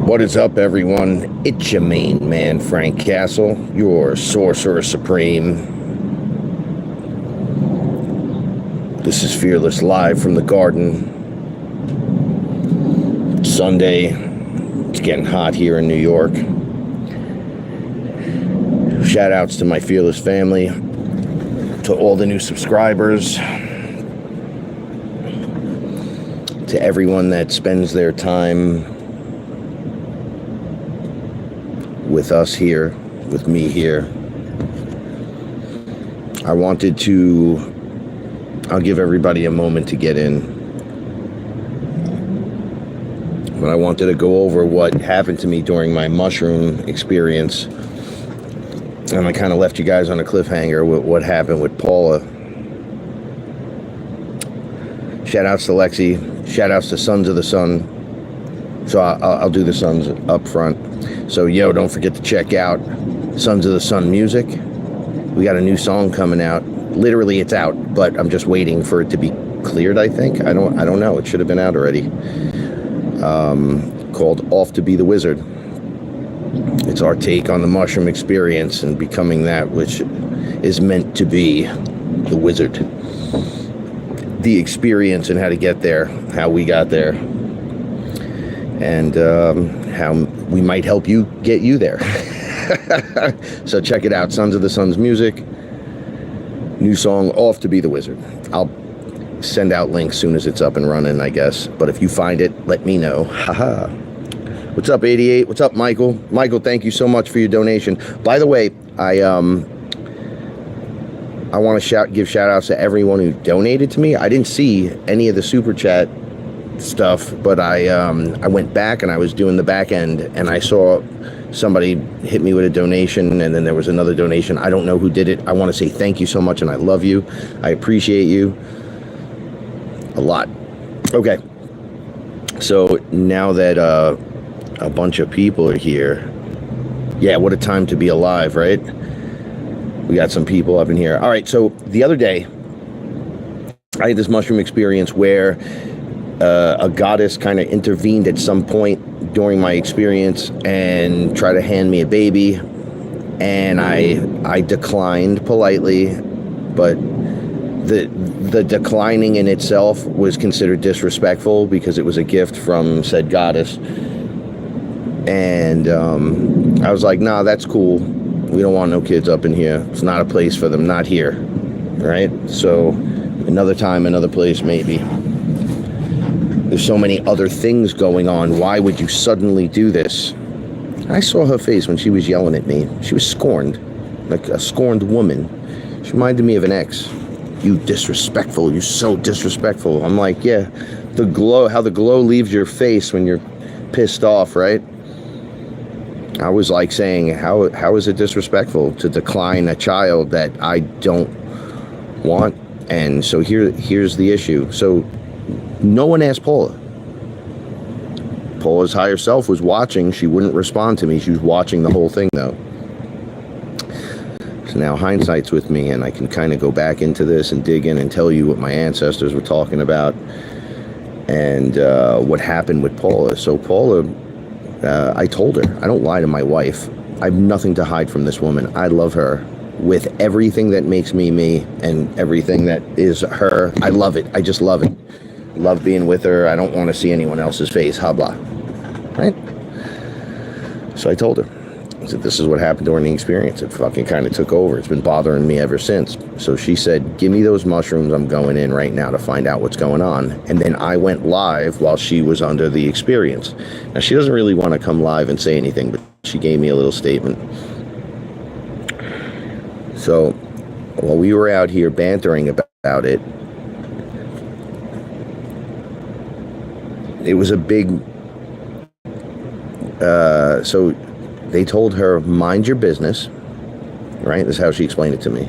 What is up, everyone? It's your main man, Frank Castle, your sorcerer supreme. This is FearLess live from the garden. Sunday. It's getting hot here in New York. Shout outs to my FearLess family, to all the new subscribers, to everyone that spends their time with us here, with me here. I'll give everybody a moment to get in. But I wanted to go over what happened to me during my mushroom experience. And I kind of left you guys on a cliffhanger with what happened with Paula. Shout outs to Lexi. Shout outs to Sons of the Sun. So I'll do the Sons up front. So, don't forget to check out Sons of the Sun music. We got a new song coming out. Literally, it's out, but I'm just waiting for it to be cleared, I think. I don't know. It should have been out already. Called Off to Be the Wizard. It's our take on the mushroom experience and becoming that which is meant to be the wizard. The experience and how to get there, how we got there, and how we might help you get you there. So check it out. Sons of the Sun's music. New song, Off to Be the Wizard. I'll send out links soon as it's up and running, I guess. But if you find it, let me know. Haha. What's up, 88? What's up, Michael? Michael, thank you so much for your donation. By the way, I want to give shout outs to everyone who donated to me. I didn't see any of the super chat stuff, but I went back and I was doing the back end and I saw somebody hit me with a donation, and then there was another donation. I don't know who did it. I want to say thank you so much, and I love you. I appreciate you a lot. Okay, so now that a bunch of people are here, yeah, what a time to be alive, right? We got some people up in here. All right, so the other day I had this mushroom experience where a goddess kind of intervened at some point during my experience and tried to hand me a baby, and I declined politely, but the declining in itself was considered disrespectful because it was a gift from said goddess. And I was like, nah, that's cool. We don't want no kids up in here. It's not a place for them, not here. Right? So another time, another place, maybe. There's so many other things going on. Why would you suddenly do this? I saw her face when she was yelling at me. She was scorned, like a scorned woman. She reminded me of an ex. You disrespectful. You're so disrespectful. I'm like, yeah, the glow, how the glow leaves your face when you're pissed off, right? I was like saying, how is it disrespectful to decline a child that I don't want? And so here's the issue. So no one asked Paula. Paula's higher self was watching. She wouldn't respond to me. She was watching the whole thing, though. So now hindsight's with me, and I can kind of go back into this and dig in and tell you what my ancestors were talking about and what happened with Paula. So Paula, I told her, I don't lie to my wife. I have nothing to hide from this woman. I love her with everything that makes me me and everything that is her. I love it. I just love it. Love being with her. I don't want to see anyone else's face. Habla. Right? So I told her. I said, this is what happened during the experience. It fucking kind of took over. It's been bothering me ever since. So she said, give me those mushrooms. I'm going in right now to find out what's going on. And then I went live while she was under the experience. Now, she doesn't really want to come live and say anything, but she gave me a little statement. So while we were out here bantering about it, it was a big, so they told her, mind your business, right? That's how she explained it to me.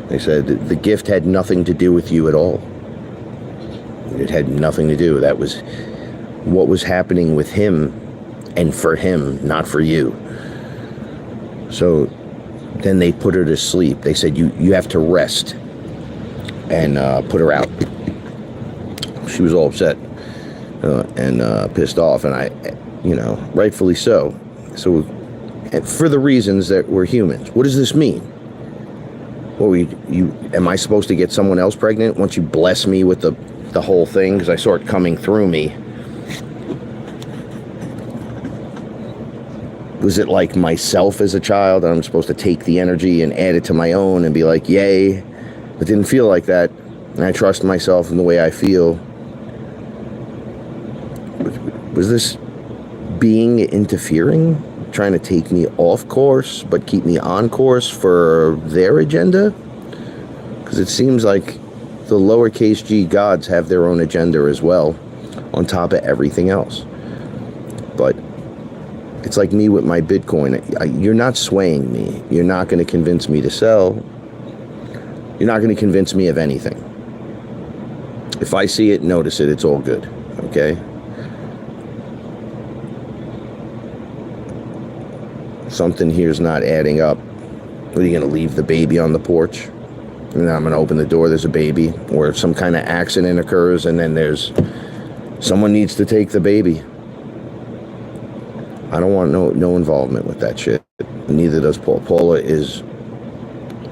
They said the gift had nothing to do with you at all. It had nothing to do. That was what was happening with him and for him, not for you. So then they put her to sleep. They said, you have to rest, and put her out. She was all upset and pissed off, and rightfully so. So, for the reasons that we're humans. What does this mean? Well, am I supposed to get someone else pregnant once you bless me with the whole thing? Because I saw it coming through me. Was it like myself as a child? I'm supposed to take the energy and add it to my own and be like, yay. It didn't feel like that. And I trust myself in the way I feel. Was this being interfering? Trying to take me off course, but keep me on course for their agenda? Because it seems like the lowercase g gods have their own agenda as well, on top of everything else. But it's like me with my Bitcoin. You're not swaying me. You're not going to convince me to sell. You're not going to convince me of anything. If I see it, notice it, it's all good. Okay? Something here's not adding up. What, are you going to leave the baby on the porch? And then I'm going to open the door, there's a baby. Or some kind of accident occurs and then someone needs to take the baby. I don't want no involvement with that shit. Neither does Paula. Paula is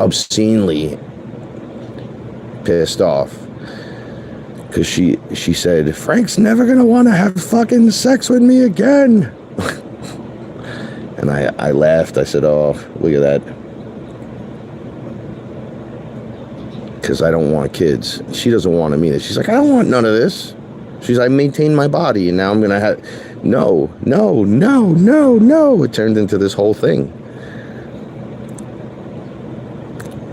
obscenely pissed off. Because she said, Frank's never going to want to have fucking sex with me again. And I laughed. I said, oh, look at that. Because I don't want kids. She doesn't want them either. She's like, I don't want none of this. She's like, I maintain my body, and now I'm going to have... No. It turned into this whole thing.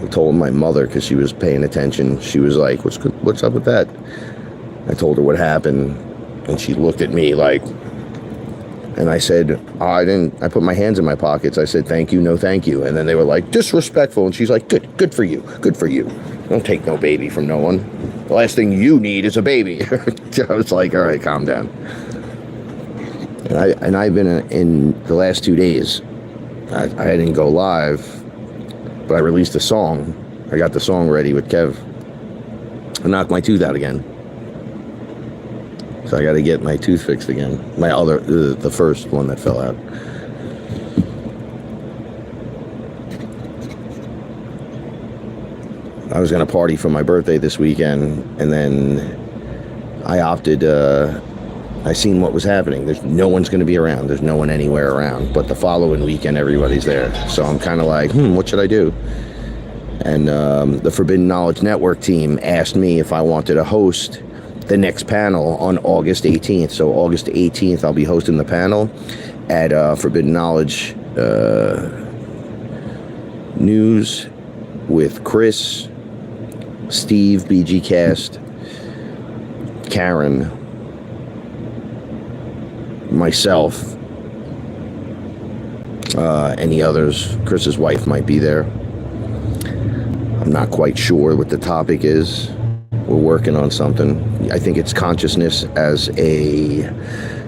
I told my mother, because she was paying attention. She was like, what's up with that? I told her what happened, and she looked at me like... And I said, I put my hands in my pockets. I said, thank you, no thank you. And then they were like, disrespectful. And she's like, good for you. Don't take no baby from no one. The last thing you need is a baby. I was like, all right, calm down. And I've been in the last 2 days. I didn't go live, but I released a song. I got the song ready with Kev. I knocked my tooth out again. So I got to get my tooth fixed again. The first one that fell out. I was going to party for my birthday this weekend, and then I opted, I seen what was happening. There's no one's going to be around. There's no one anywhere around. But the following weekend, everybody's there. So I'm kind of like, what should I do? And the Forbidden Knowledge Network team asked me if I wanted to host the next panel on August 18th. So August 18th, I'll be hosting the panel at Forbidden Knowledge News with Chris, Steve, BG Cast, Karen, myself, any others. Chris's wife might be there. I'm not quite sure what the topic is. We're working on something. I think it's consciousness as a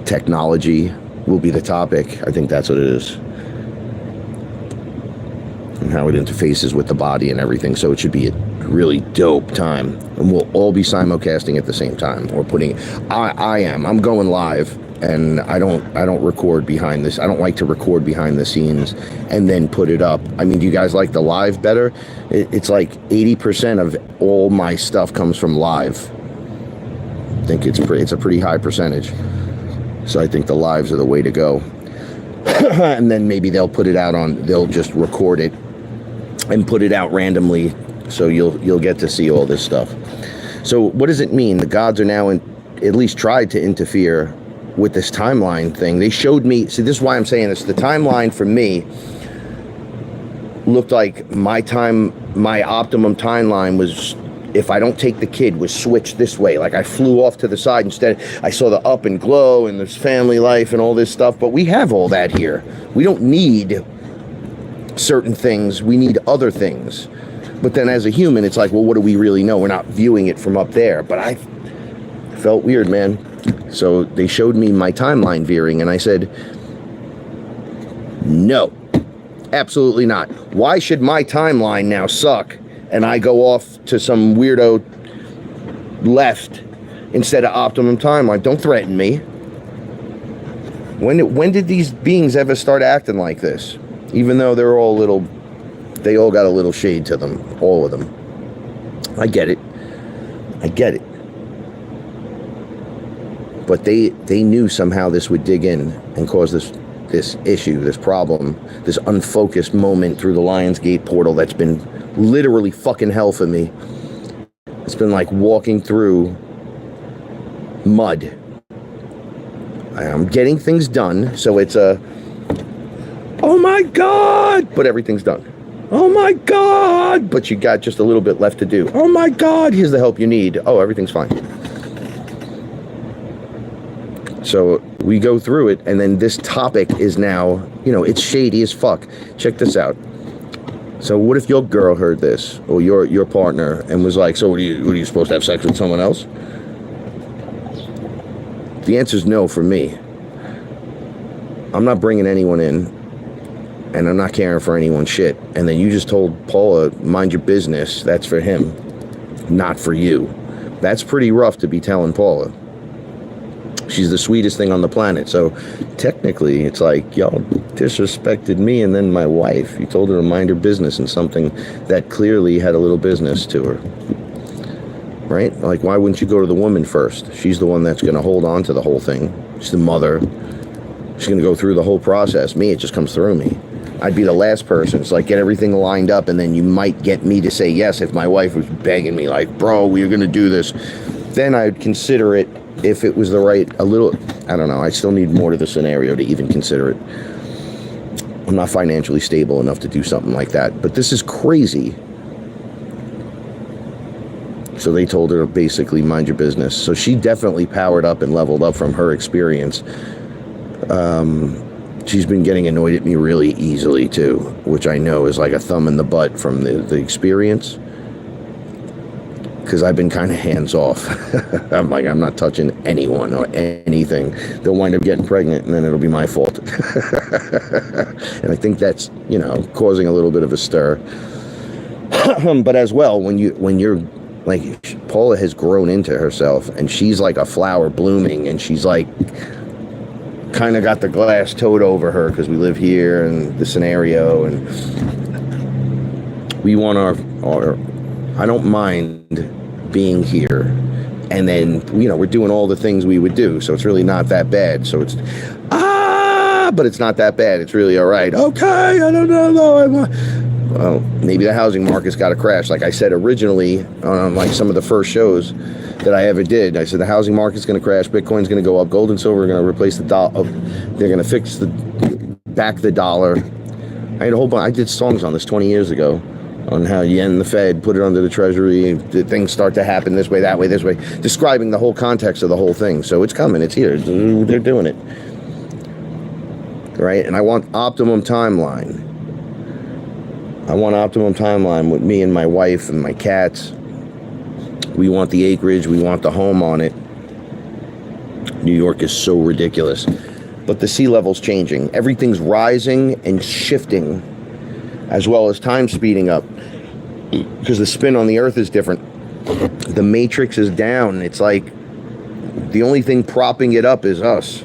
technology will be the topic. I think that's what it is. And how it interfaces with the body and everything. So it should be a really dope time. And we'll all be simulcasting at the same time. Or I'm going live. And I don't record behind this. I don't like to record behind the scenes and then put it up. I mean, do you guys like the live better? It's like 80% of all my stuff comes from live. I think it's a pretty high percentage. So I think the lives are the way to go. And then maybe they'll just record it and put it out randomly. So you'll get to see all this stuff. So what does it mean? The gods are now at least tried to interfere with this timeline thing. They showed me, see, this is why I'm saying this. The timeline for me looked like my optimum timeline was, if I don't take the kid, was switched this way. Like I flew off to the side instead. I saw the up and glow and there's family life and all this stuff, but we have all that here. We don't need certain things. We need other things. But then as a human, it's like, well, what do we really know? We're not viewing it from up there. But I felt weird, man. So they showed me my timeline veering, and I said, no, absolutely not. Why should my timeline now suck and I go off to some weirdo left instead of optimum timeline? Don't threaten me. When did these beings ever start acting like this? Even though they all got a little shade to them, all of them. I get it. But they knew somehow this would dig in and cause this issue, this problem, this unfocused moment through the Lionsgate portal that's been literally fucking hell for me. It's been like walking through mud. I'm getting things done, so it's a, oh my God, but everything's done. Oh my God, but you got just a little bit left to do. Oh my God, here's the help you need. Oh, everything's fine. So we go through it, and then this topic is now, it's shady as fuck. Check this out. So what if your girl heard this, or your partner, and was like, so what are you supposed to have sex with someone else? The answer is no for me. I'm not bringing anyone in, and I'm not caring for anyone's shit. And then you just told Paula, mind your business. That's for him, not for you. That's pretty rough to be telling Paula. She's the sweetest thing on the planet. So technically, it's like, y'all disrespected me and then my wife. You told her to mind her business in something that clearly had a little business to her. Right? Like, why wouldn't you go to the woman first? She's the one that's going to hold on to the whole thing. She's the mother. She's going to go through the whole process. Me, it just comes through me. I'd be the last person. It's like, get everything lined up, and then you might get me to say yes if my wife was begging me, like, bro, we're going to do this. Then I'd consider it if it was the right, I don't know. I still need more to the scenario to even consider it. I'm not financially stable enough to do something like that. But this is crazy. So they told her to basically mind your business. So she definitely powered up and leveled up from her experience. She's been getting annoyed at me really easily too, which I know is like a thumb in the butt from the experience. Because I've been kind of hands off. I'm like, I'm not touching anyone or anything. They'll wind up getting pregnant, and then it'll be my fault. And I think that's, causing a little bit of a stir. But as well, when you're like, Paula has grown into herself, and she's like a flower blooming, and she's like, kind of got the glass toed over her because we live here and the scenario, and we want our I don't mind being here, and then we're doing all the things we would do, so it's really not that bad. So it's but it's not that bad. It's really all right. Okay, I don't know. Well, maybe the housing market's got to crash. Like I said originally on like some of the first shows that I ever did, I said the housing market's going to crash, Bitcoin's going to go up, gold and silver are going to replace the dollar. They're going to fix back the dollar. I had a whole bunch. I did songs on this 20 years ago. On how yen the Fed, put it under the Treasury, things start to happen this way, that way, this way, describing the whole context of the whole thing. So it's coming, it's here, they're doing it. Right? And I want optimum timeline. I want optimum timeline with me and my wife and my cats. We want the acreage, we want the home on it. New York is so ridiculous. But the sea level's changing. Everything's rising and shifting, as well as time speeding up, because the spin on the earth is different. The matrix is down. It's like the only thing propping it up is us.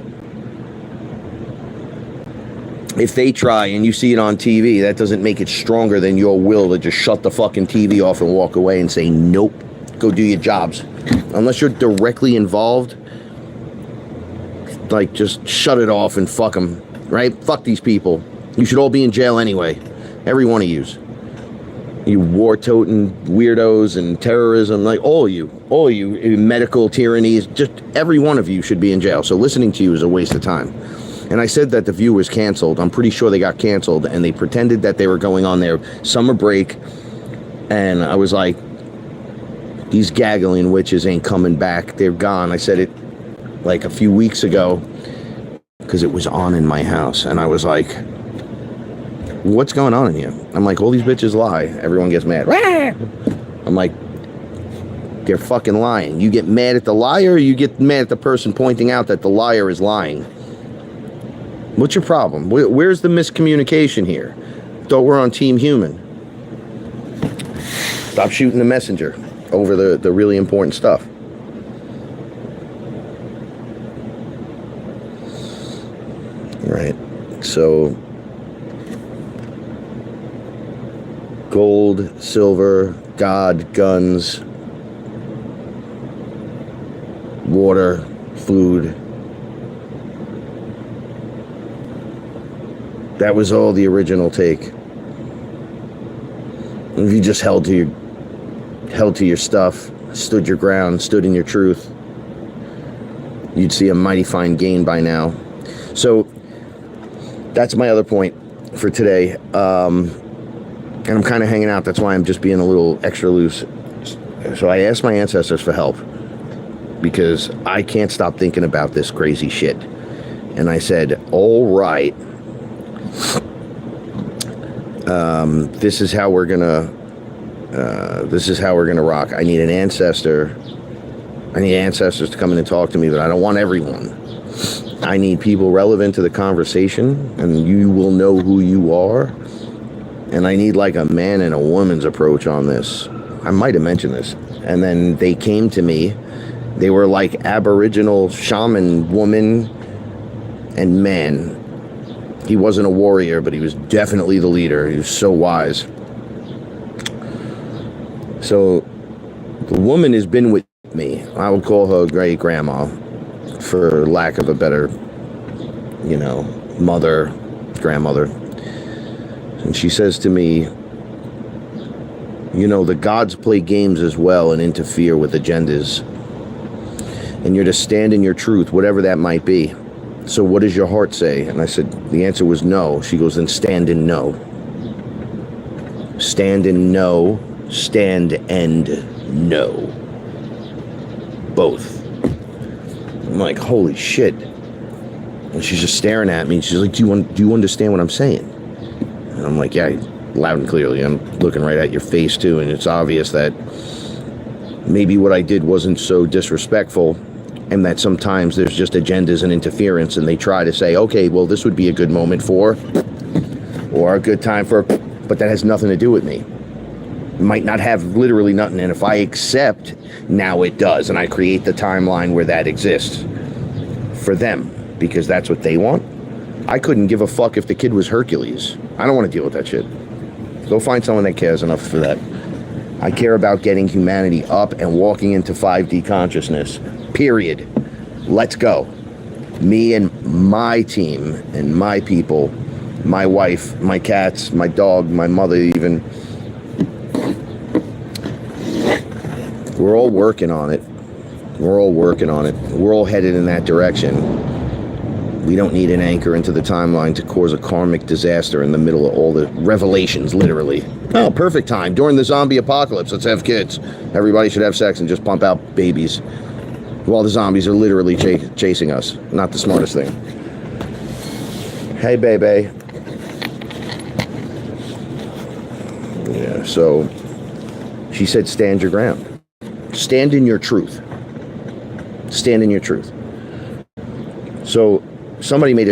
If they try and you see it on TV, that doesn't make it stronger than your will to just shut the fucking TV off and walk away and say, nope, go do your jobs. Unless you're directly involved, like, just shut it off and fuck them, right? Fuck these people. You should all be in jail anyway. Every one of yous. You war-toting weirdos and terrorism, like all of you, medical tyrannies, just every one of you should be in jail. So listening to you is a waste of time. And I said that The View was canceled. I'm pretty sure they got canceled, and they pretended that they were going on their summer break. And I was like, these gaggling witches ain't coming back. They're gone. I said it like a few weeks ago because it was on in my house. And I was like, what's going on in here? I'm like, all these bitches lie. Everyone gets mad. I'm like, they're fucking lying. You get mad at the liar, or you get mad at the person pointing out that the liar is lying? What's your problem? Where's the miscommunication here? Thought we're on Team Human. Stop shooting the messenger over the really important stuff. Right. So gold, silver, God, guns, water, food. That was all the original take. If you just held to your stuff, stood your ground, stood in your truth, you'd see a mighty fine gain by now. So that's my other point for today. And I'm kind of hanging out. That's why I'm just being a little extra loose. So I asked my ancestors for help because I can't stop thinking about this crazy shit. And I said, all right, this is how we're gonna rock. I need an ancestor. I need ancestors to come in and talk to me, but I don't want everyone. I need people relevant to the conversation, and you will know who you are. And I need like a man and a woman's approach on this. I might have mentioned this. And then they came to me. They were like Aboriginal shaman woman and man. He wasn't a warrior, but he was definitely the leader. He was so wise. So the woman has been with me. I would call her great grandma, for lack of a better, mother, grandmother. And she says to me, the gods play games as well and interfere with agendas. And you're to stand in your truth, whatever that might be. So what does your heart say? And I said, the answer was no. She goes, then stand in no. Stand in no, stand and no. Both. I'm like, holy shit. And she's just staring at me. And she's like, do you understand what I'm saying? And I'm like, yeah, loud and clearly. I'm looking right at your face too. And it's obvious that maybe what I did wasn't so disrespectful, and that sometimes there's just agendas and interference, and they try to say, okay, well, this would be a good moment for, or a good time for, but that has nothing to do with me. It might not have literally nothing, and if I accept, now it does, and I create the timeline where that exists for them, because that's what they want. I couldn't give a fuck if the kid was Hercules. I don't want to deal with that shit. Go find someone that cares enough for that. I care about getting humanity up and walking into 5D consciousness. Period. Let's go. Me and my team and my people, my wife, my cats, my dog, my mother even. We're all working on it. We're all working on it. We're all headed in that direction. We don't need an anchor into the timeline to cause a karmic disaster in the middle of all the revelations, literally. Oh, perfect time. During the zombie apocalypse, let's have kids. Everybody should have sex and just pump out babies while the zombies are literally chasing us. Not the smartest thing. Hey, baby. Yeah, so she said, stand your ground. Stand in your truth. Stand in your truth. So somebody made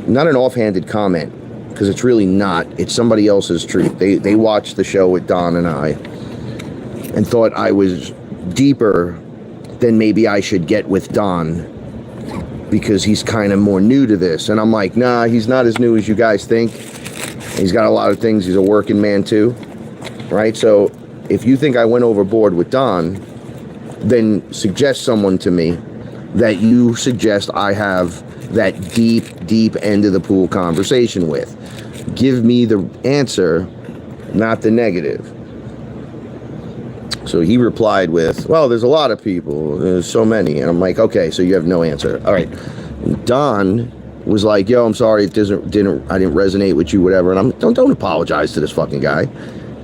not an offhanded comment, because it's really not. It's somebody else's truth. They watched the show with Don and I and thought I was deeper than maybe I should get with Don because he's kind of more new to this. And I'm like, nah, he's not as new as you guys think. He's got a lot of things. He's a working man too, right? So if you think I went overboard with Don, then suggest someone to me that you suggest I have that deep end of the pool conversation with. Give me the answer, not the negative. So he replied with, well, there's a lot of people. There's so many. And I'm like, okay, so you have no answer. All right. Don was like, yo, I'm sorry. I didn't resonate with you, whatever. And don't apologize to this fucking guy.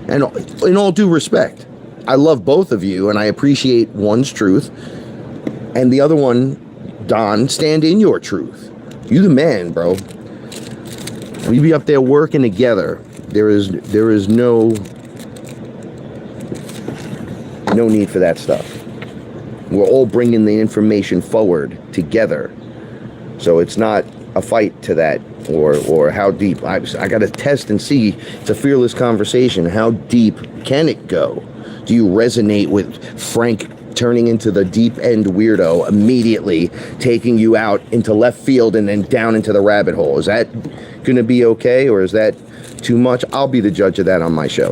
And in all due respect, I love both of you and I appreciate one's truth. And the other one, Don, stand in your truth. You the man, bro. We be up there working together. There is no need for that stuff. We're all bringing the information forward together. So it's not a fight to that or how deep. I got to test and see. It's a fearless conversation. How deep can it go? Do you resonate with Frank turning into the deep end weirdo immediately, taking you out into left field and then down into the rabbit hole. Is that gonna be okay, or is that too much? I'll be the judge of that on my show.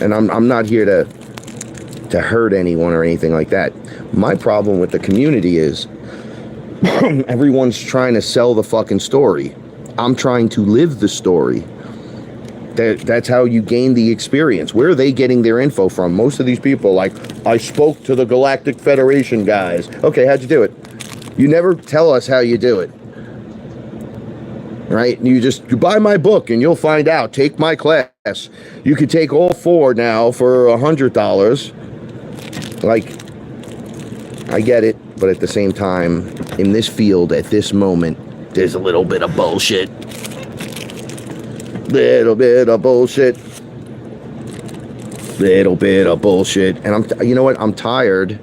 And I'm not here to hurt anyone or anything like that. My problem with the community is everyone's trying to sell the fucking story. I'm trying to live the story. That's how you gain the experience. Where are they getting their info from? Most of these people, like, I spoke to the Galactic Federation guys. Okay, how'd you do it? You never tell us how you do it. Right? You buy my book and you'll find out. Take my class. You could take all 4 now for $100. Like, I get it, but at the same time, in this field, at this moment, there's a little bit of bullshit. Little bit of bullshit. And you know what? I'm tired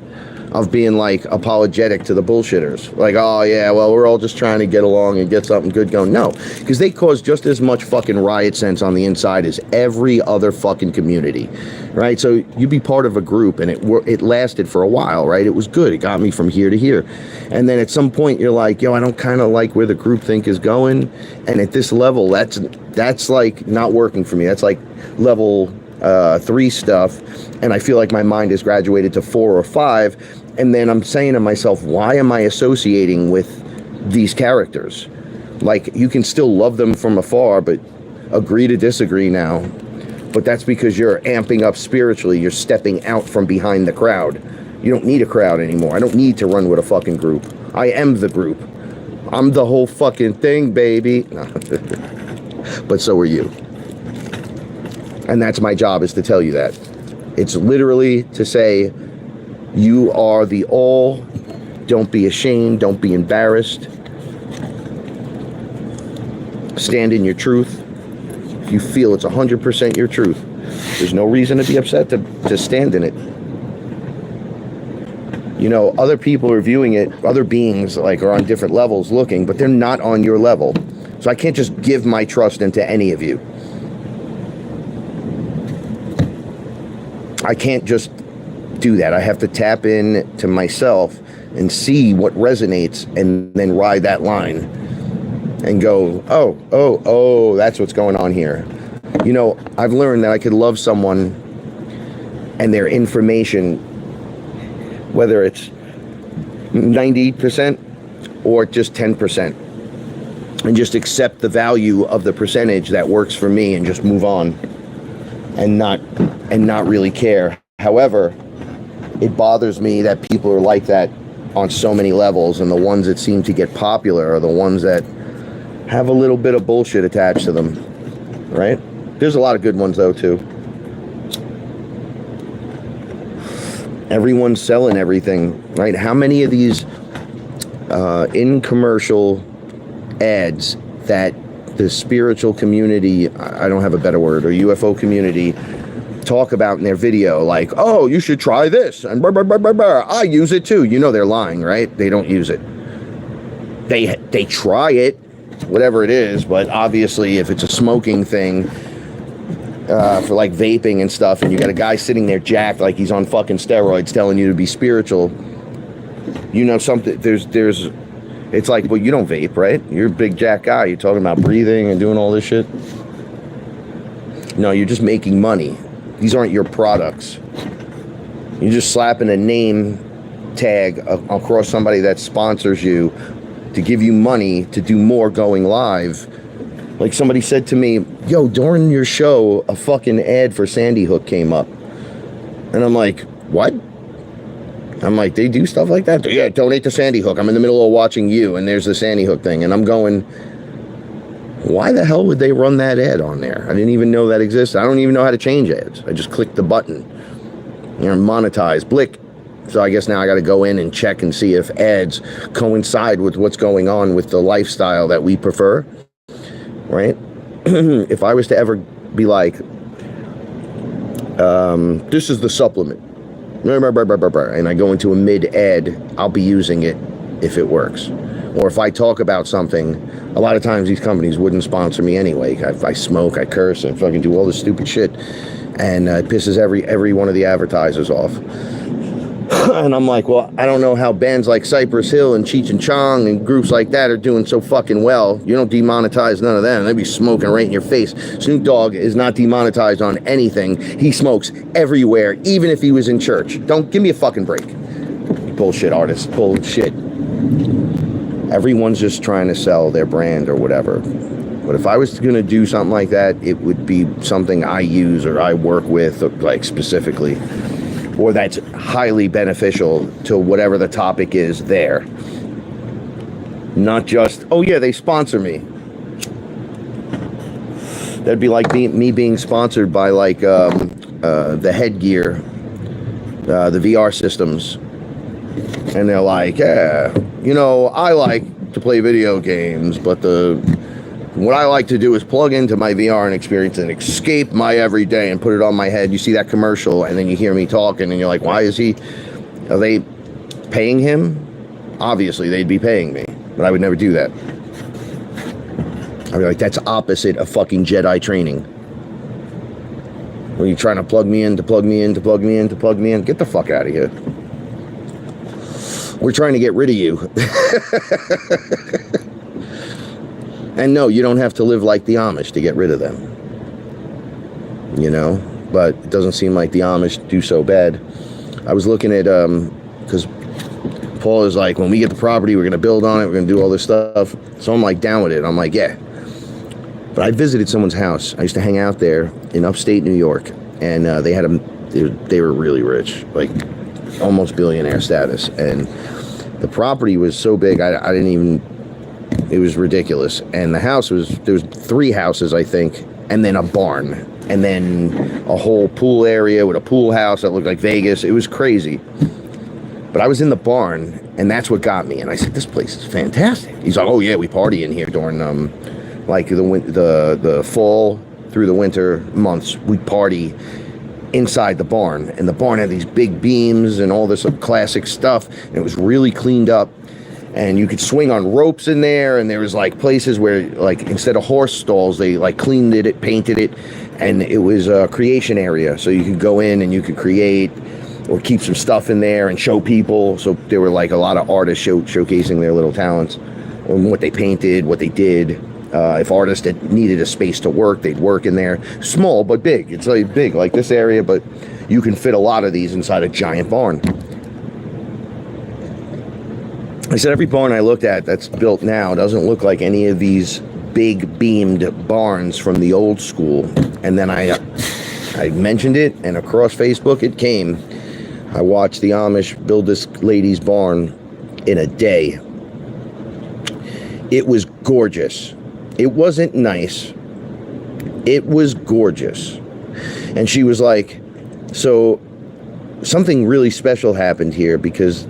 of being like apologetic to the bullshitters. Like, oh yeah, well, we're all just trying to get along and get something good going. No, because they cause just as much fucking riot sense on the inside as every other fucking community, right? So you be part of a group and it lasted for a while, right? It was good. It got me from here to here. And then at some point you're like, yo, I don't kind of like where the groupthink is going. And at this level, that's like not working for me. That's like level 3 stuff. And I feel like my mind has graduated to 4 or 5. And then I'm saying to myself, why am I associating with these characters? Like, you can still love them from afar, but agree to disagree now. But that's because you're amping up spiritually. You're stepping out from behind the crowd. You don't need a crowd anymore. I don't need to run with a fucking group. I am the group. I'm the whole fucking thing, baby. But so are you. And that's my job, is to tell you that. It's literally to say, you are the all. Don't be ashamed. Don't be embarrassed. Stand in your truth. If you feel it's 100% your truth, there's no reason to be upset to stand in it. You know, other people are viewing it, other beings like are on different levels looking, but they're not on your level. So I can't just give my trust into any of you. I can't just do that. I have to tap in to myself and see what resonates and then ride that line and go, oh, that's what's going on here. You know, I've learned that I could love someone and their information, whether it's 90% or just 10%, and just accept the value of the percentage that works for me and just move on and not really care. However, it bothers me that people are like that on so many levels, and the ones that seem to get popular are the ones that have a little bit of bullshit attached to them, right? There's a lot of good ones though too. Everyone's selling everything, right? How many of these in commercial ads that the spiritual community, I don't have a better word, or UFO community, talk about in their video, like, oh, you should try this, and blah, blah, blah, blah, blah. I use it too. You know they're lying, right? They don't use it. They try it, whatever it is, but obviously if it's a smoking thing, for like vaping and stuff, and you got a guy sitting there jacked like he's on fucking steroids telling you to be spiritual, you know something, there's it's like, well, you don't vape, right? You're a big jack guy. You're talking about breathing and doing all this shit. No, you're just making money. These aren't your products. You're just slapping a name tag across somebody that sponsors you to give you money to do more going live. Like somebody said to me, yo, during your show, a fucking ad for Sandy Hook came up. And I'm like, what? I'm like, they do stuff like that? Yeah, donate to Sandy Hook. I'm in the middle of watching you, and there's the Sandy Hook thing. And I'm going, why the hell would they run that ad on there? I didn't even know that existed. I don't even know how to change ads. I just clicked the button. You know, monetize, blick. So I guess now I got to go in and check and see if ads coincide with what's going on with the lifestyle that we prefer, right? If I was to ever be like, this is the supplement, and I go into a mid-ad, I'll be using it if it works. Or if I talk about something, a lot of times these companies wouldn't sponsor me anyway. I smoke, I curse, and fucking do all this stupid shit, and it pisses every one of the advertisers off. And I'm like, well, I don't know how bands like Cypress Hill and Cheech and Chong and groups like that are doing so fucking well. You don't demonetize none of them. They'd be smoking right in your face. Snoop Dogg is not demonetized on anything. He smokes everywhere, even if he was in church. Don't give me a fucking break. Bullshit artists. Bullshit. Everyone's just trying to sell their brand or whatever. But if I was going to do something like that, it would be something I use or I work with, like specifically, or that's highly beneficial to whatever the topic is there. Not just, oh yeah, they sponsor me. That'd be like me being sponsored by like the headgear, the VR systems. And they're like, yeah, you know, I like to play video games, but what I like to do is plug into my VR and experience and escape my everyday and put it on my head. You see that commercial and then you hear me talking and you're like, are they paying him? Obviously they'd be paying me, but I would never do that. I'd be like, that's opposite of fucking Jedi training. When you're trying to plug me in, get the fuck out of here. We're trying to get rid of you. And no, you don't have to live like the Amish to get rid of them. You know? But it doesn't seem like the Amish do so bad. I was looking at, because Paul is like, when we get the property, we're going to build on it, we're going to do all this stuff. So I'm like, down with it. I'm like, yeah. But I visited someone's house. I used to hang out there in upstate New York. And they were really rich. Like, almost billionaire status. And the property was so big, I didn't even... It was ridiculous. And the house there was 3 houses, I think, and then a barn, and then a whole pool area with a pool house that looked like Vegas. It was crazy. But I was in the barn, and that's what got me. And I said, this place is fantastic. He's like, oh yeah, we party in here during like the fall through the winter months. We party inside the barn, and the barn had these big beams and all this classic stuff, and it was really cleaned up. And you could swing on ropes in there, and there was like places where, like, instead of horse stalls, they like cleaned it, painted it, and it was a creation area. So you could go in and you could create or keep some stuff in there and show people. So there were like a lot of artists showcasing their little talents, and what they painted, what they did. If artists that needed a space to work, they'd work in there. Small but big. It's like big, like this area, but you can fit a lot of these inside a giant barn. I said every barn I looked at that's built now doesn't look like any of these big beamed barns from the old school. And then I mentioned it, and across Facebook it came. I watched the Amish build this lady's barn in a day. It was gorgeous. It wasn't nice. It was gorgeous. And she was like, so something really special happened here, because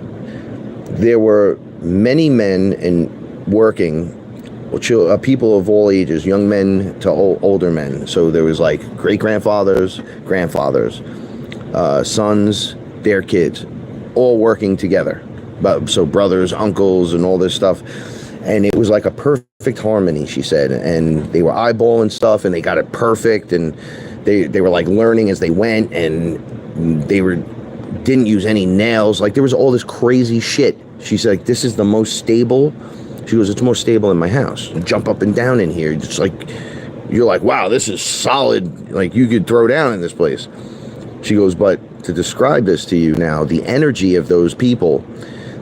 there were many men working, people of all ages, young men to older men. So there was like great-grandfathers, grandfathers, sons, their kids, all working together. So brothers, uncles, and all this stuff. And it was like a perfect harmony, she said. And they were eyeballing stuff, and they got it perfect. And they were like learning as they went, and didn't use any nails. Like, there was all this crazy shit. She's like, this is the most stable. She goes, it's more stable in my house. You jump up and down in here. It's like, you're like, wow, this is solid. Like, you could throw down in this place. She goes, but to describe this to you now, the energy of those people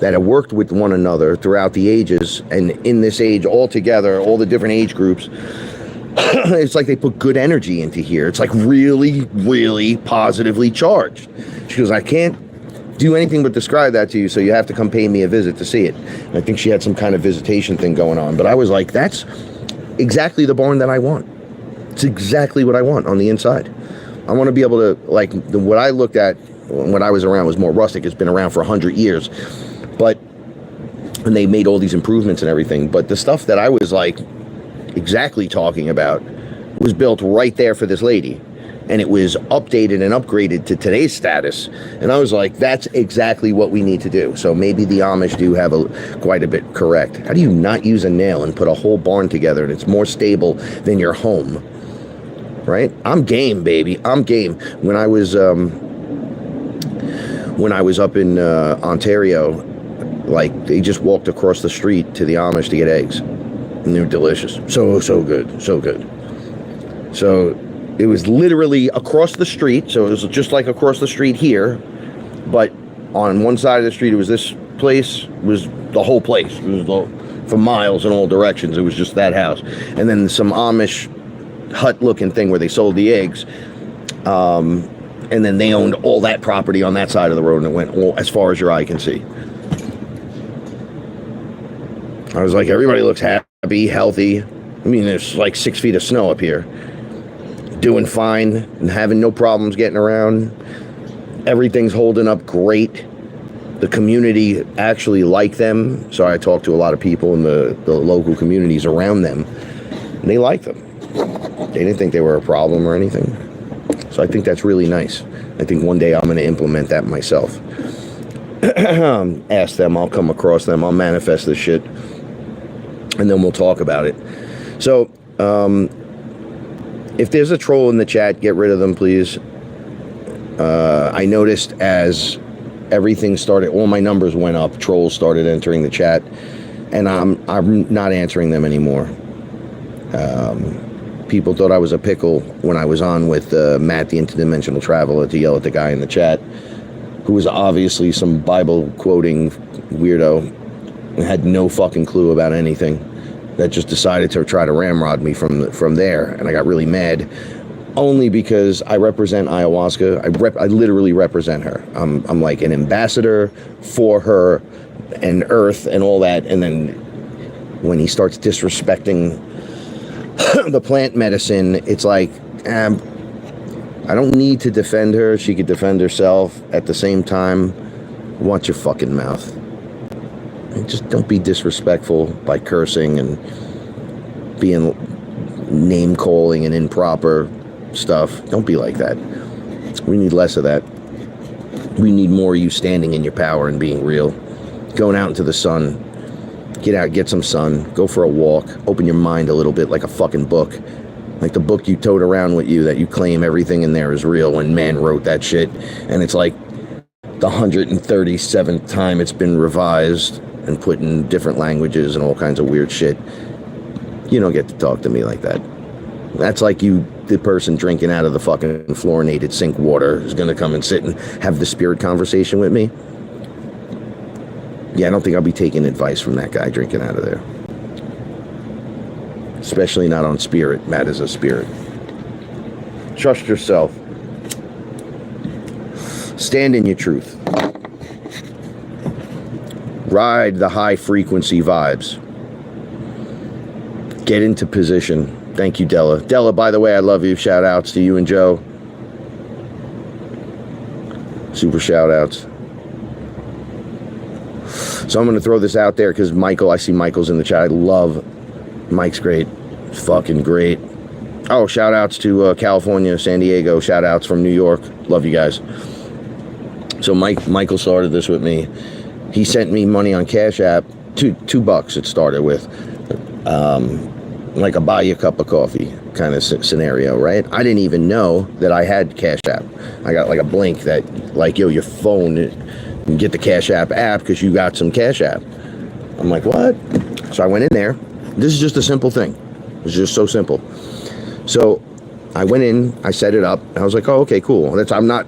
that have worked with one another throughout the ages, and in this age all together, all the different age groups, it's like they put good energy into here. It's like really, really positively charged. She goes, I can't do anything but describe that to you, so you have to come pay me a visit to see it. And I think she had some kind of visitation thing going on. But I was like, that's exactly the barn that I want. It's exactly what I want on the inside. I want to be able to, like, what I looked at when I was around was more rustic. It's been around for 100 years. But, and they made all these improvements and everything. But the stuff that I was, like, exactly talking about was built right there for this lady. And it was updated and upgraded to today's status. And I was like, that's exactly what we need to do. So maybe the Amish do have quite a bit correct. How do you not use a nail and put a whole barn together and it's more stable than your home? Right? I'm game, baby. I'm game. When I was when I was up in Ontario, like they just walked across the street to the Amish to get eggs, and they're delicious. So good, so good. So it was literally across the street. So it was just like across the street here, but on one side of the street it was this place, was the whole place. It was for miles in all directions. It was just that house, and then some Amish hut-looking thing where they sold the eggs. And then they owned all that property on that side of the road, and it went as far as your eye can see. I was like, everybody looks happy, healthy. I mean, there's like 6 feet of snow up here. Doing fine and having no problems getting around. Everything's holding up great. The community actually like them. So I talked to a lot of people in the local communities around them, and they like them. They didn't think they were a problem or anything. So I think that's really nice. I think one day I'm going to implement that myself. Ask them, I'll come across them, I'll manifest this shit, and then we'll talk about it. So, if there's a troll in the chat, get rid of them, please. I noticed as everything started, all my numbers went up, trolls started entering the chat, and I'm not answering them anymore. People thought I was a pickle when I was on with Matt, the interdimensional traveler, to yell at the guy in the chat, who was obviously some Bible quoting weirdo and had no fucking clue about anything, that just decided to try to ramrod me from there. And I got really mad, only because I represent ayahuasca. I literally represent her. I'm like an ambassador for her and Earth and all that. And then when he starts disrespecting the plant medicine, it's like, I don't need to defend her. She could defend herself. At the same time, watch your fucking mouth. And just don't be disrespectful by cursing and being name calling and improper stuff. Don't be like that. We need less of that. We need more of you standing in your power and being real. Going out into the sun. Get out, get some sun, go for a walk, open your mind a little bit, like a fucking book. Like the book you tote around with you that you claim everything in there is real when man wrote that shit. And it's like the 137th time it's been revised and put in different languages and all kinds of weird shit. You don't get to talk to me like that. That's like you, the person drinking out of the fucking fluorinated sink water, is going to come and sit and have the spirit conversation with me. Yeah, I don't think I'll be taking advice from that guy drinking out of there. Especially not on spirit. Matt is a spirit. Trust yourself. Stand in your truth. Ride the high frequency vibes. Get into position. Thank you, Della. Della, by the way, I love you. Shout outs to you and Joe. Super shout outs. So I'm going to throw this out there because Michael, I see Michael's in the chat. I love Mike's great. Fucking great. Oh, shout outs to California, San Diego. Shout outs from New York. Love you guys. So Michael started this with me. He sent me money on Cash App. $2 it started with. Like a buy you a cup of coffee kind of scenario, right? I didn't even know that I had Cash App. I got like a blink that like, yo, your phone, you get the Cash App because you got some Cash App. I'm like, what? So I went in there. This is just a simple thing. It's just so simple. So I went in, I set it up. I was like, oh, okay, cool. I'm not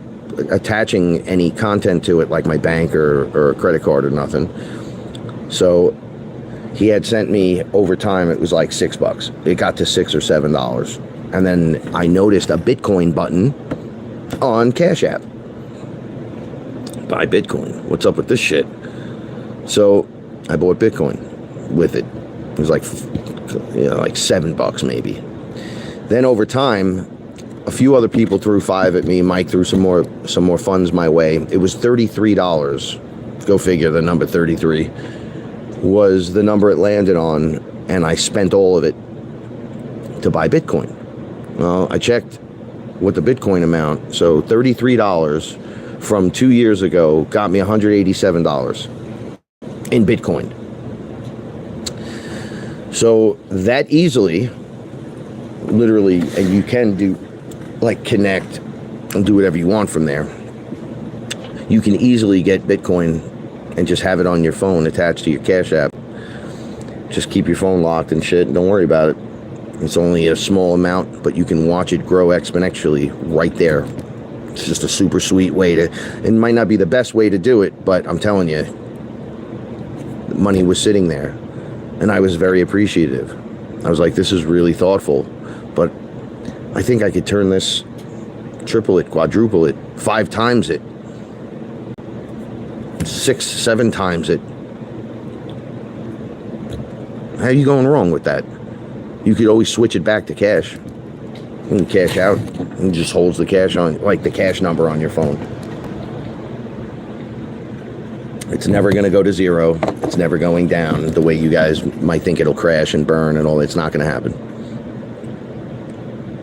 attaching any content to it like my bank or a credit card or nothing. So he had sent me over time, it was like $6. It got to $6 or $7. And then I noticed a Bitcoin button on Cash App. Buy Bitcoin. What's up with this shit? So I bought Bitcoin with it. It was like, like $7 maybe. Then over time, a few other people threw $5 at me. Mike threw some more funds my way. It was $33. Go figure. The number 33 was the number it landed on, and I spent all of it to buy Bitcoin. Well, I checked what the Bitcoin amount. So $33 from 2 years ago got me $187 in Bitcoin. So that easily, literally, and you can do like connect and do whatever you want from there. You can easily get Bitcoin and just have it on your phone attached to your Cash App. Just keep your phone locked and shit. Don't worry about it. It's only a small amount, but you can watch it grow exponentially right there. It's just a super sweet way to, it might not be the best way to do it, but I'm telling you, the money was sitting there and I was very appreciative. I was like, this is really thoughtful, but I think I could turn this, triple it, quadruple it, 5 times it, 6, 7 times it. How are you going wrong with that? You could always switch it back to cash. You can cash out and it just holds the cash on, like the cash number on your phone. It's never going to go to zero. It's never going down the way you guys might think it'll crash and burn and all. It's not going to happen.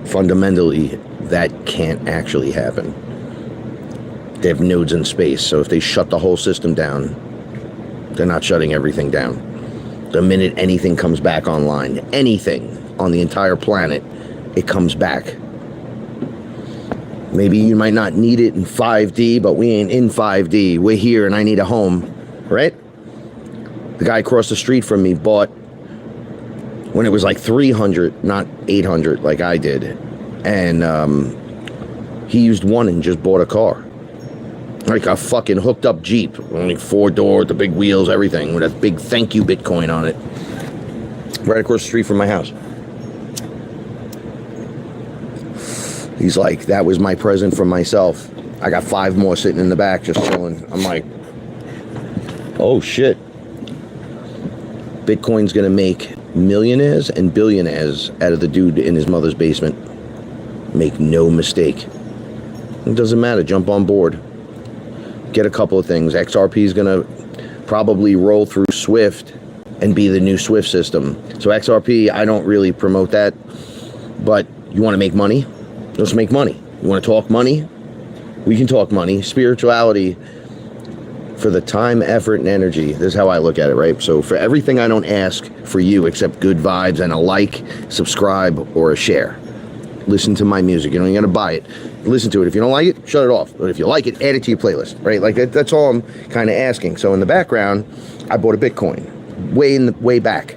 Fundamentally, that can't actually happen. They have nodes in space, so if they shut the whole system down, they're not shutting everything down. The minute anything comes back online, anything on the entire planet, it comes back. Maybe you might not need it in 5D, but we ain't in 5D. We're here and I need a home, right? The guy across the street from me bought, when it was like 300, not 800 like I did. And he used one and just bought a car. Like a fucking hooked up Jeep. Only 4-door, the big wheels, everything. With a big thank you Bitcoin on it. Right across the street from my house. He's like, that was my present from myself. I got 5 more sitting in the back just chilling. I'm like, oh shit. Bitcoin's gonna make millionaires and billionaires out of the dude in his mother's basement. Make no mistake. It doesn't matter, jump on board. Get a couple of things. XRP is gonna probably roll through Swift and be the new Swift system. So XRP, I don't really promote that, but you wanna make money? Let's make money. You want to talk money? We can talk money. Spirituality, for the time, effort, and energy. This is how I look at it, right? So for everything, I don't ask for you except good vibes and a like, subscribe, or a share. Listen to my music. You don't even got to buy it. Listen to it. If you don't like it, shut it off. But if you like it, add it to your playlist, right? Like that's all I'm kind of asking. So in the background, I bought a Bitcoin way back.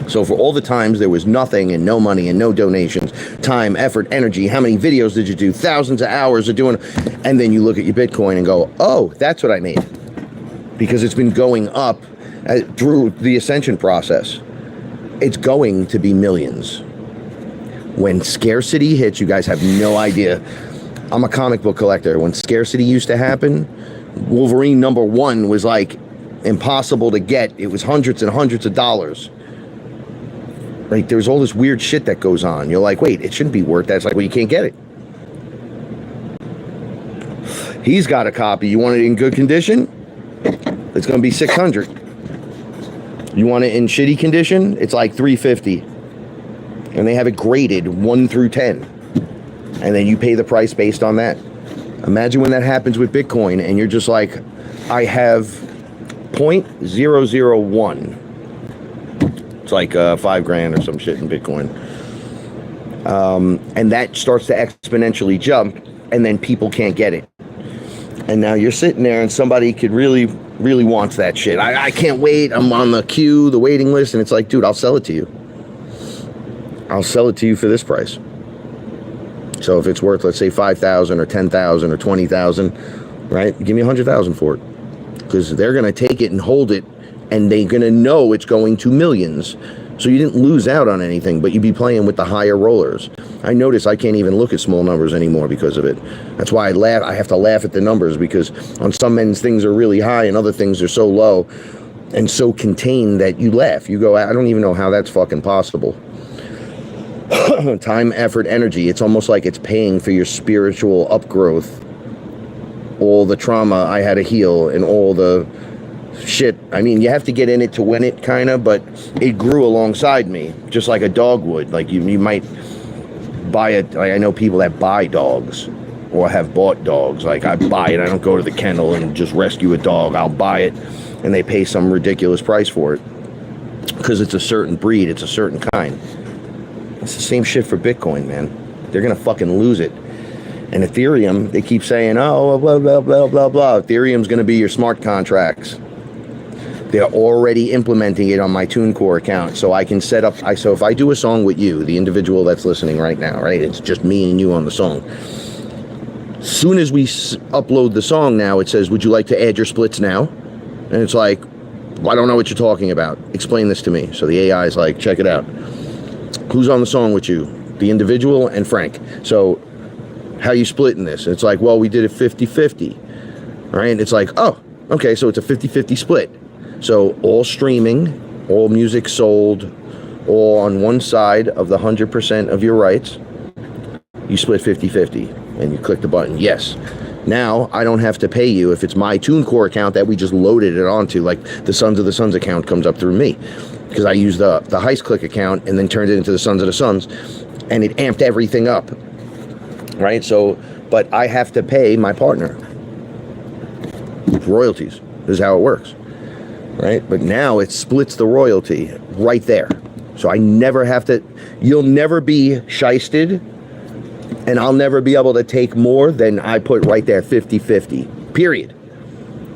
So for all the times there was nothing and no money and no donations, time, effort, energy, how many videos did you do? Thousands of hours of doing, and then you look at your Bitcoin and go, oh, that's what I made. Because it's been going up through the ascension process. It's going to be millions. When scarcity hits, you guys have no idea. I'm a comic book collector. When scarcity used to happen, Wolverine #1 was like impossible to get. It was hundreds and hundreds of dollars. Like, there's all this weird shit that goes on. You're like, wait, it shouldn't be worth that. It's like, well, you can't get it. He's got a copy. You want it in good condition? It's going to be $600. You want it in shitty condition? It's like $350. And they have it graded 1 through 10. And then you pay the price based on that. Imagine when that happens with Bitcoin and you're just like, I have 0.001. It's like $5,000 or some shit in Bitcoin. And that starts to exponentially jump, and then people can't get it. And now you're sitting there and somebody could really wants that shit. I can't wait. I'm on the queue, the waiting list, and it's like, dude, I'll sell it to you. I'll sell it to you for this price. So if it's worth, let's say, $5,000 or $10,000 or $20,000, right? Give me $100,000 for it. Because they're going to take it and hold it, and they're going to know it's going to millions. So you didn't lose out on anything, but you'd be playing with the higher rollers. I notice I can't even look at small numbers anymore because of it. That's why I laugh. I have to laugh at the numbers, because on some ends things are really high and other things are so low and so contained that you laugh. You go, I don't even know how that's fucking possible. Time, effort, energy. It's almost like it's paying for your spiritual upgrowth. All the trauma I had to heal and all the shit. I mean, you have to get in it to win it, kind of, but it grew alongside me, just like a dog would. Like you might buy it. Like I know people that buy dogs or have bought dogs. Like I buy it. I don't go to the kennel and just rescue a dog. I'll buy it, and they pay some ridiculous price for it because it's a certain breed. It's a certain kind. It's the same shit for Bitcoin, man. They're gonna fucking lose it. And Ethereum, they keep saying, oh, blah, blah, blah, blah, blah. Ethereum's going to be your smart contracts. They're already implementing it on my TuneCore account. So I can set up, so if I do a song with you, the individual that's listening right now, right? It's just me and you on the song. Soon as we upload the song now, it says, would you like to add your splits now? And it's like, well, I don't know what you're talking about. Explain this to me. So the AI is like, check it out. Who's on the song with you? The individual and Frank. So how you splitting this? It's like, well, we did it 50-50, right? It's like, oh, okay, so it's a 50-50 split. So all streaming, all music sold, all on one side of the 100% of your rights, you split 50-50, and you click the button, yes. Now, I don't have to pay you if it's my TuneCore account that we just loaded it onto, like the Sons of the Suns account comes up through me, because I used the HeistClick account and then turned it into the Sons of the Suns, and it amped everything up. Right? So, but I have to pay my partner royalties. This is how it works. Right? But now it splits the royalty right there. So I never have to, you'll never be shysted, and I'll never be able to take more than I put right there, 50-50. Period.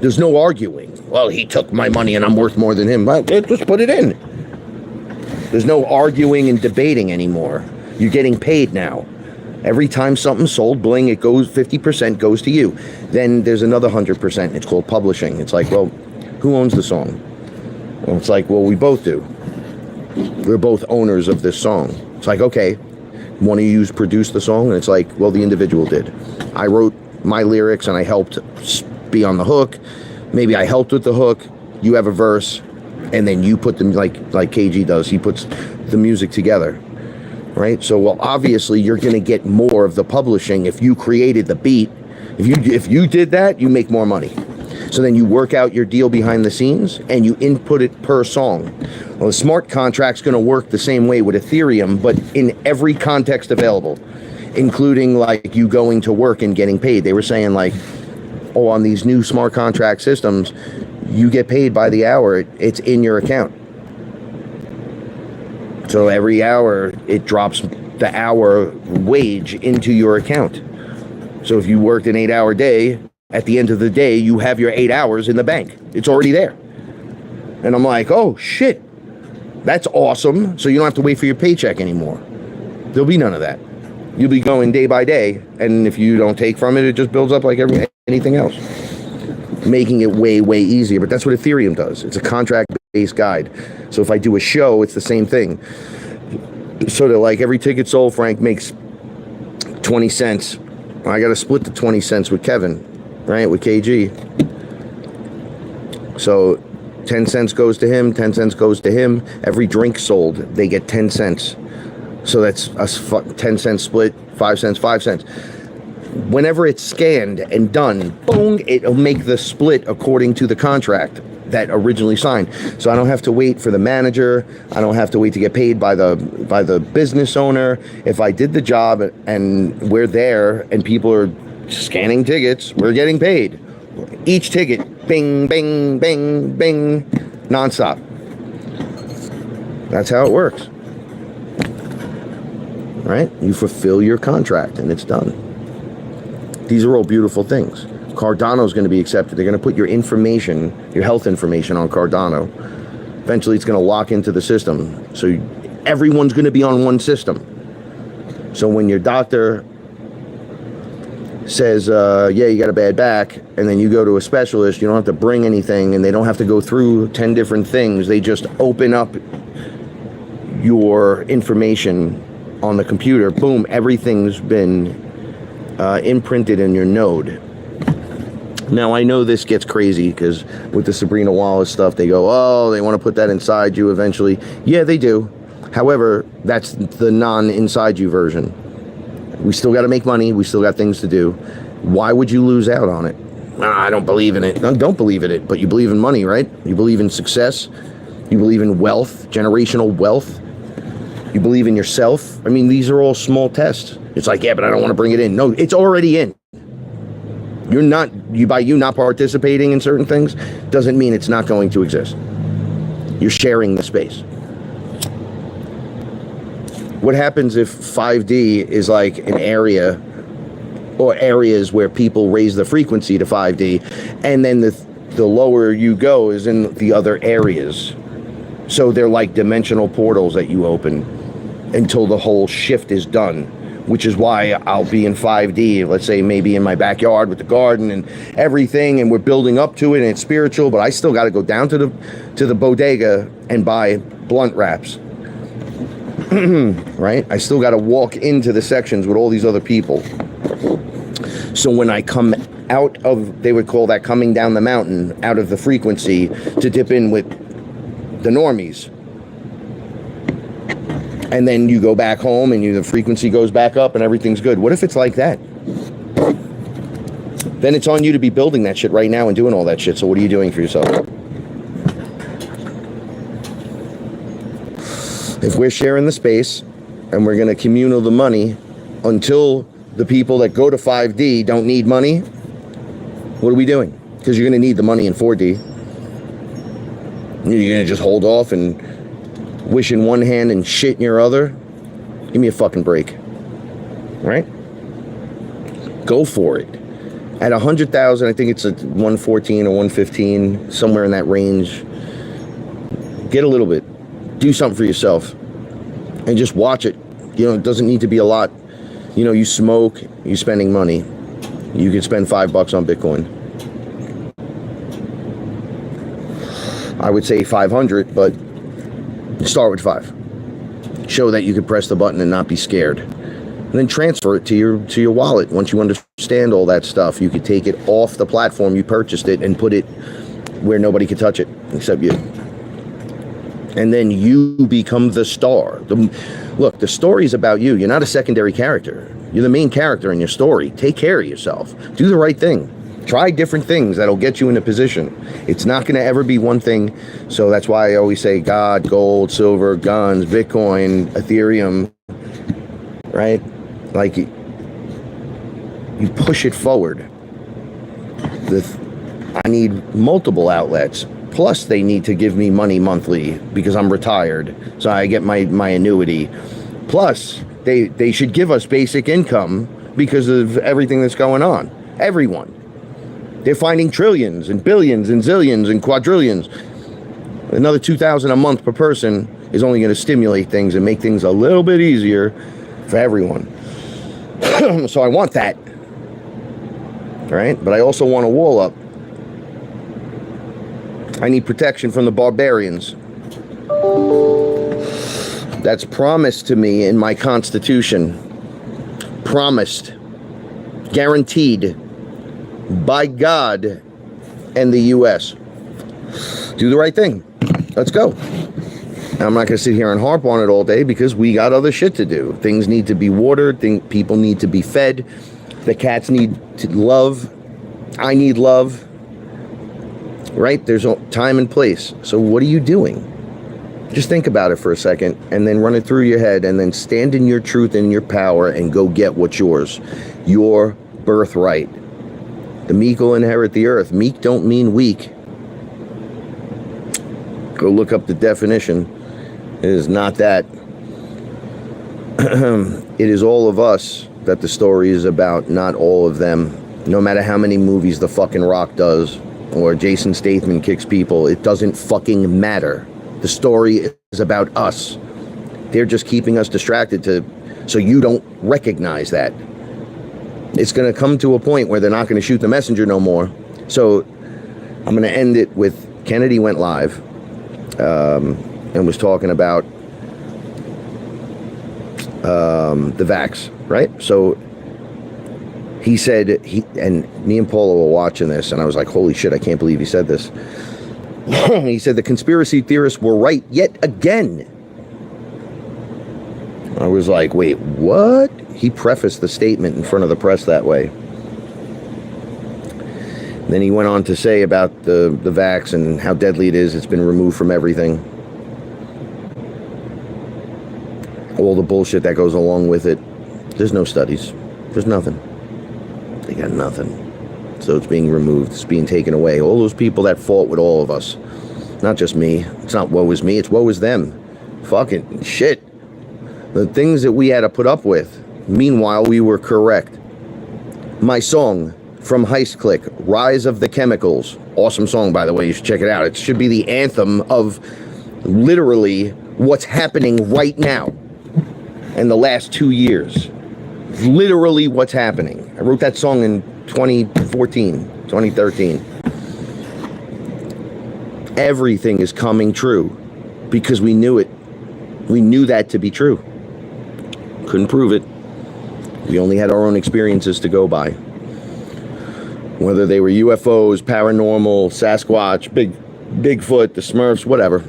There's no arguing. Well, he took my money and I'm worth more than him. Well, just put it in. There's no arguing and debating anymore. You're getting paid now. Every time something's sold, bling, it goes 50% goes to you. Then there's another 100%. It's called publishing. It's like, well, who owns the song? Well, it's like, well, we both do. We're both owners of this song. It's like, okay, one of you produced the song, and it's like, well, the individual did. I wrote my lyrics and I helped be on the hook. Maybe I helped with the hook. You have a verse, and then you put them like KG does. He puts the music together. Right? So, well, obviously you're going to get more of the publishing if you created the beat. If you did that, you make more money. So then you work out your deal behind the scenes and you input it per song. Well, the smart contract's going to work the same way with Ethereum, but in every context available, including like you going to work and getting paid. They were saying like, oh, on these new smart contract systems, you get paid by the hour. It's in your account. So every hour, it drops the hour wage into your account. So if you worked an 8-hour day, at the end of the day, you have your 8 hours in the bank. It's already there. And I'm like, oh, shit. That's awesome. So you don't have to wait for your paycheck anymore. There'll be none of that. You'll be going day by day. And if you don't take from it, it just builds up like anything else. Making it way, way easier. But that's what Ethereum does. It's a contract-based guide. So if I do a show, it's the same thing. So that like every ticket sold, Frank makes 20 cents. I got to split the 20 cents with Kevin, right? With KG. So 10 cents goes to him, 10 cents goes to him. Every drink sold, they get 10 cents. So that's a 10 cent split, 5 cents, 5 cents. Whenever it's scanned and done, boom, it'll make the split according to the contract that originally signed. So I don't have to wait for the manager. I don't have to wait to get paid by the business owner. If I did the job and we're there and people are scanning tickets, we're getting paid. Each ticket, bing, bing, bing, bing, nonstop. That's how it works. Right? You fulfill your contract and it's done. These are all beautiful things. Cardano is going to be accepted. They're going to put your information, your health information on Cardano. Eventually, it's going to lock into the system. So everyone's going to be on one system. So when your doctor says, yeah, you got a bad back, and then you go to a specialist, you don't have to bring anything, and they don't have to go through 10 different things. They just open up your information on the computer. Boom, everything's been imprinted in your node. Now, I know this gets crazy because with the Sabrina Wallace stuff, they go, oh, they want to put that inside you eventually. Yeah, they do. However, that's the non-inside you version. We still got to make money. We still got things to do. Why would you lose out on it? I don't believe in it. No, don't believe in it, but you believe in money, right? You believe in success. You believe in wealth, generational wealth. You believe in yourself. I mean, these are all small tests. It's like, yeah, but I don't want to bring it in. No, it's already in. You're not, by you not participating in certain things, doesn't mean it's not going to exist. You're sharing the space. What happens if 5D is like an area or areas where people raise the frequency to 5D, and then the lower you go is in the other areas. So they're like dimensional portals that you open until the whole shift is done, which is why I'll be in 5D, let's say maybe in my backyard with the garden and everything, and we're building up to it, and it's spiritual, but I still got to go down to the bodega and buy blunt wraps. Right? I still got to walk into the sections with all these other people. So when I come out of, they would call that coming down the mountain, out of the frequency to dip in with the normies. And then you go back home and the frequency goes back up and everything's good. What if it's like that? Then it's on you to be building that shit right now and doing all that shit. So what are you doing for yourself? If we're sharing the space and we're going to communal the money until the people that go to 5D don't need money, what are we doing? Because you're going to need the money in 4D. You're going to just hold off and wish in one hand and shit in your other? Give me a fucking break. Right? Go for it. At 100,000, I think it's a 114 or 115, somewhere in that range. Get a little bit. Do something for yourself. And just watch it. You know, it doesn't need to be a lot. You know, you smoke, you're spending money. You could spend $5 on Bitcoin. I would say 500, but start with 5. Show that you could press the button and not be scared. And then transfer it to your wallet. Once you understand all that stuff, you could take it off the platform you purchased it and put it where nobody could touch it except you. And then you become the star. Look, the story's about you. You're not a secondary character. You're the main character in your story. Take care of yourself. Do the right thing. Try different things that'll get you in a position. It's not going to ever be one thing. So that's why I always say God, gold, silver, guns, Bitcoin, Ethereum, right? Like you push it forward. I need multiple outlets. Plus, they need to give me money monthly because I'm retired. So I get my annuity. Plus, they should give us basic income because of everything that's going on. Everyone. They're finding trillions and billions and zillions and quadrillions. Another $2,000 a month per person is only going to stimulate things and make things a little bit easier for everyone. So I want that. Right? But I also want a wall up. I need protection from the barbarians. That's promised to me in my Constitution. Promised. Guaranteed. By God and the U.S. Do the right thing. Let's go. I'm not going to sit here and harp on it all day because we got other shit to do. Things need to be watered. People need to be fed. The cats need to love. I need love. Right? There's a time and place. So what are you doing? Just think about it for a second and then run it through your head and then stand in your truth and your power and go get what's yours. Your birthright. The meek will inherit the earth. Meek don't mean weak. Go look up the definition. It is not that. It is all of us that the story is about, not all of them. No matter how many movies The fucking Rock does or Jason Statham kicks people, it doesn't fucking matter. The story is about us. They're just keeping us distracted so you don't recognize that. It's going to come to a point where they're not going to shoot the messenger no more. So I'm going to end it with Kennedy went live and was talking about the vax, right? So he said, and me and Paula were watching this, and I was like, holy shit, I can't believe he said this. He said the conspiracy theorists were right yet again. I was like, wait, what? He prefaced the statement in front of the press that way. Then he went on to say about the vax and how deadly it is. It's been removed from everything. All the bullshit that goes along with it. There's no studies. There's nothing. They got nothing. So it's being removed. It's being taken away. All those people that fought with all of us. Not just me. It's not woe is me. It's woe is them. Fucking shit. The things that we had to put up with. Meanwhile, we were correct. My song from Heist Click, Rise of the Chemicals. Awesome song, by the way. You should check it out. It should be the anthem of literally what's happening right now in the last 2 years. Literally what's happening. I wrote that song in 2014, 2013. Everything is coming true because we knew it. We knew that to be true. Couldn't prove it. We only had our own experiences to go by. Whether they were UFOs, paranormal, Sasquatch, Bigfoot, the Smurfs, whatever.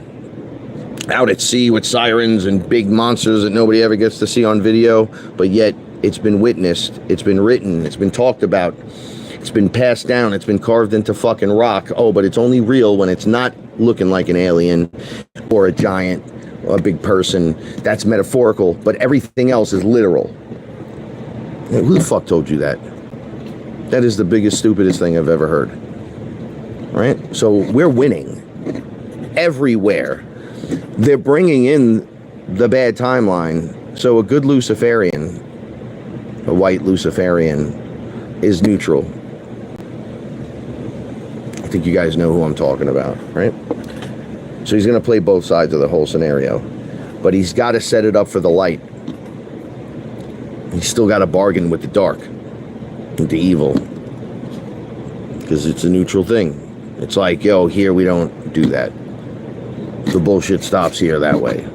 Out at sea with sirens and big monsters that nobody ever gets to see on video, but yet it's been witnessed, it's been written, it's been talked about, it's been passed down, it's been carved into fucking rock. Oh, but it's only real when it's not looking like an alien or a giant or a big person. That's metaphorical, but everything else is literal. Who the fuck told you that? That is the biggest, stupidest thing I've ever heard. Right? So we're winning everywhere. They're bringing in the bad timeline. So a good Luciferian, a white Luciferian, is neutral. I think you guys know who I'm talking about, right? So he's going to play both sides of the whole scenario. But he's got to set it up for the light. He's still got to bargain with the dark, with the evil. Because it's a neutral thing. It's like, yo, here we don't do that. The bullshit stops here that way.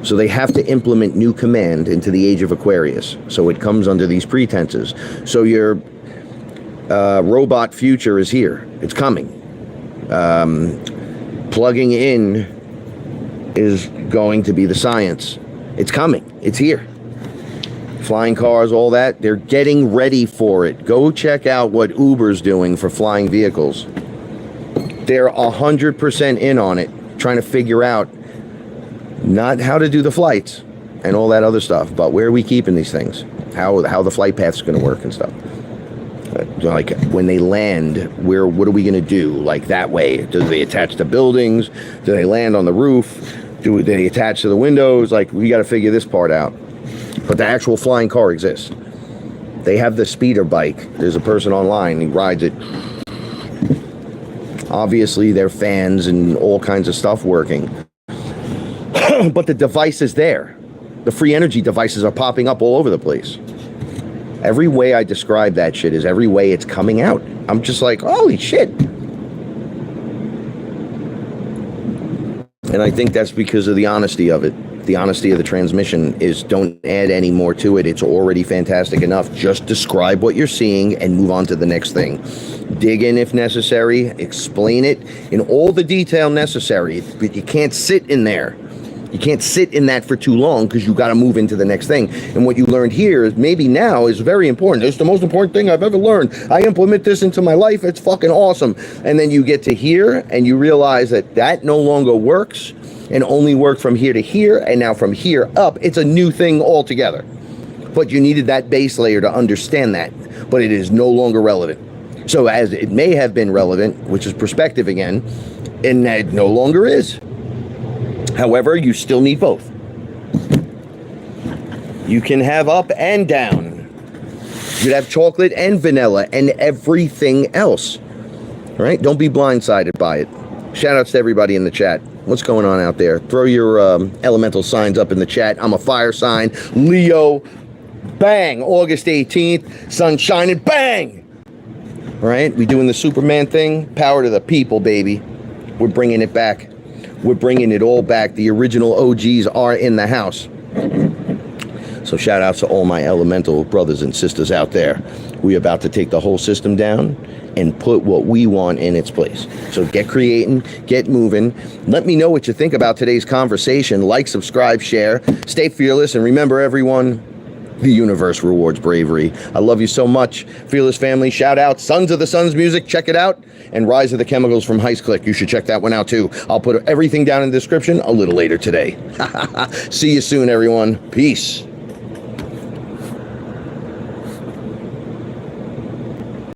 So they have to implement new command into the age of Aquarius. So it comes under these pretenses. So your robot future is here. It's coming. Plugging in is going to be the science. It's coming. It's here. Flying cars, all that. They're getting ready for it. Go check out what Uber's doing for flying vehicles. They're 100% in on it, trying to figure out not how to do the flights and all that other stuff, but where are we keeping these things? How the flight path's going to work and stuff. Like when they land, what are we going to do? Like that way? Do they attach to buildings? Do they land on the roof? Do they attach to the windows? Like, we got to figure this part out. But the actual flying car exists. They have the speeder bike. There's a person online, he rides it. Obviously, there are fans and all kinds of stuff working. But the device is there. The free energy devices are popping up all over the place. Every way I describe that shit is every way it's coming out. I'm just like, holy shit. And I think that's because of the honesty of it. The honesty of the transmission is don't add any more to it. It's already fantastic enough. Just describe what you're seeing and move on to the next thing. Dig in if necessary. Explain it in all the detail necessary. But you can't sit in there. You can't sit in that for too long because you got to move into the next thing. And what you learned here is maybe now is very important. It's the most important thing I've ever learned. I implement this into my life. It's fucking awesome. And then you get to here and you realize that that no longer works and only worked from here to here. And now from here up, it's a new thing altogether. But you needed that base layer to understand that. But it is no longer relevant. So as it may have been relevant, which is perspective again, and that no longer is. However, you still need both. You can have up and down. You could have chocolate and vanilla and everything else. All right? Don't be blindsided by it. Shout outs to everybody in the chat. What's going on out there? Throw your elemental signs up in the chat. I'm a fire sign. Leo. Bang. August 18th. Sun shining. Bang. All right? We doing the Superman thing. Power to the people, baby. We're bringing it back. We're bringing it all back. The original OGs are in the house. So shout out to all my elemental brothers and sisters out there. We're about to take the whole system down and put what we want in its place. So get creating, get moving. Let me know what you think about today's conversation. Like, subscribe, share. Stay fearless. And remember, everyone, the universe rewards bravery. I love you so much. Fearless family, shout out. Sons of the Suns music, check it out. And Rise of the Chemicals from Heist Click. You should check that one out too. I'll put everything down in the description a little later today. See you soon, everyone. Peace.